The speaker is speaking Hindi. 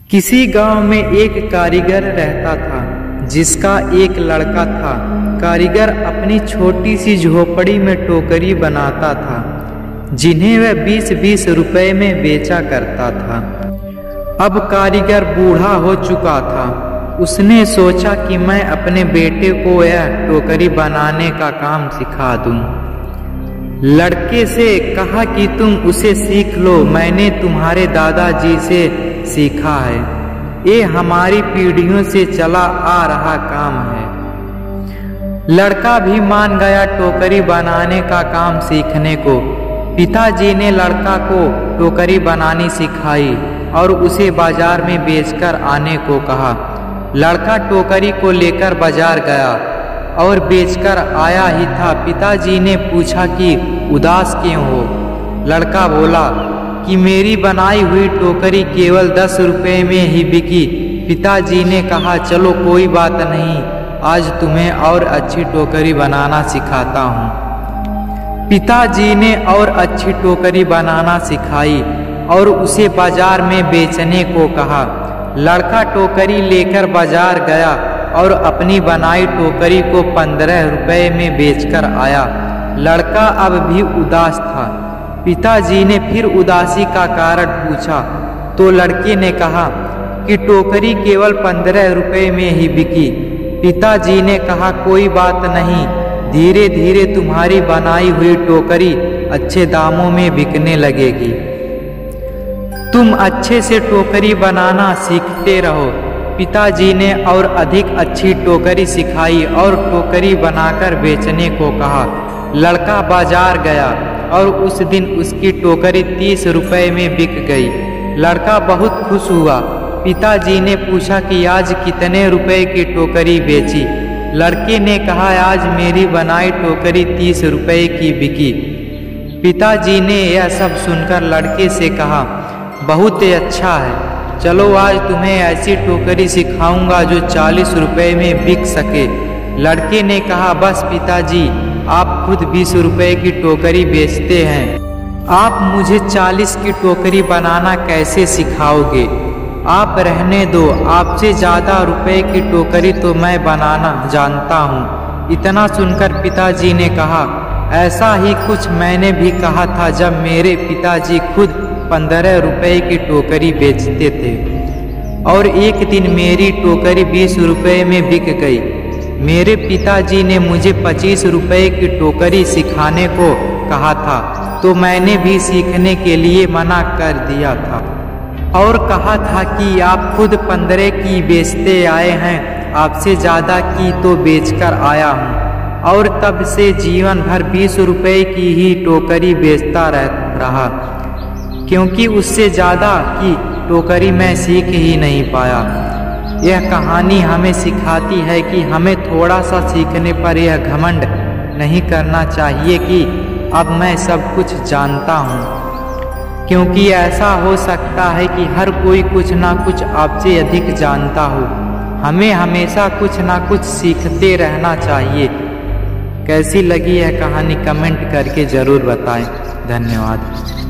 किसी गांव में एक कारीगर रहता था जिसका एक लड़का था। कारीगर अपनी छोटी सी झोपड़ी में टोकरी बनाता था जिन्हें वह 20-20 रुपए में बेचा करता था। अब कारीगर बूढ़ा हो चुका था। उसने सोचा कि मैं अपने बेटे को यह टोकरी बनाने का काम सिखा दूं। लड़के से कहा कि तुम उसे सीख लो, मैंने तुम्हारे दादाजी से सीखा है। ये हमारी पीढ़ियों से चला आ रहा काम है। लड़का भी मान गया टोकरी बनाने का काम सीखने को। पिताजी ने लड़का को टोकरी बनानी सिखाई और उसे बाजार में बेचकर आने को कहा। लड़का टोकरी को लेकर बाजार गया और बेचकर आया ही था। पिताजी ने पूछा कि उदास क्यों हो? लड़का बोला कि मेरी बनाई हुई टोकरी केवल 10 रुपए में ही बिकी। पिताजी ने कहा चलो कोई बात नहीं, आज तुम्हें और अच्छी टोकरी बनाना सिखाता हूँ। पिताजी ने और अच्छी टोकरी बनाना सिखाई और उसे बाजार में बेचने को कहा। लड़का टोकरी लेकर बाजार गया और अपनी बनाई टोकरी को 15 रुपए में बेचकर आया। लड़का अब भी उदास था। पिताजी ने फिर उदासी का कारण पूछा तो लड़के ने कहा कि टोकरी केवल 15 रुपए में ही बिकी। पिताजी ने कहा कोई बात नहीं, धीरे धीरे तुम्हारी बनाई हुई टोकरी अच्छे दामों में बिकने लगेगी। तुम अच्छे से टोकरी बनाना सीखते रहो। पिताजी ने और अधिक अच्छी टोकरी सिखाई और टोकरी बनाकर बेचने को कहा। लड़का बाजार गया और उस दिन उसकी टोकरी 30 रुपए में बिक गई। लड़का बहुत खुश हुआ। पिताजी ने पूछा कि आज कितने रुपए की टोकरी बेची? लड़के ने कहा आज मेरी बनाई टोकरी 30 रुपए की बिकी। पिताजी ने यह सब सुनकर लड़के से कहा बहुत अच्छा है, चलो आज तुम्हें ऐसी टोकरी सिखाऊंगा जो 40 रुपए में बिक सके। लड़के ने कहा बस पिताजी, आप खुद 20 रुपए की टोकरी बेचते हैं, आप मुझे 40 की टोकरी बनाना कैसे सिखाओगे? आप रहने दो, आपसे ज़्यादा रुपए की टोकरी तो मैं बनाना जानता हूँ। इतना सुनकर पिताजी ने कहा ऐसा ही कुछ मैंने भी कहा था जब मेरे पिताजी खुद 15 रुपए की टोकरी बेचते थे और एक दिन मेरी टोकरी 20 रुपए में बिक गई। मेरे पिताजी ने मुझे 25 रुपए की टोकरी सिखाने को कहा था तो मैंने भी सीखने के लिए मना कर दिया था और कहा था कि आप खुद 15 की बेचते आए हैं, आपसे ज़्यादा की तो बेचकर आया हूँ। और तब से जीवन भर 20 रुपए की ही टोकरी बेचता रहा क्योंकि उससे ज़्यादा की टोकरी मैं सीख ही नहीं पाया। यह कहानी हमें सिखाती है कि हमें थोड़ा सा सीखने पर यह घमंड नहीं करना चाहिए कि अब मैं सब कुछ जानता हूँ, क्योंकि ऐसा हो सकता है कि हर कोई कुछ ना कुछ आपसे अधिक जानता हो। हमें हमेशा कुछ ना कुछ सीखते रहना चाहिए। कैसी लगी यह कहानी कमेंट करके ज़रूर बताएं। धन्यवाद।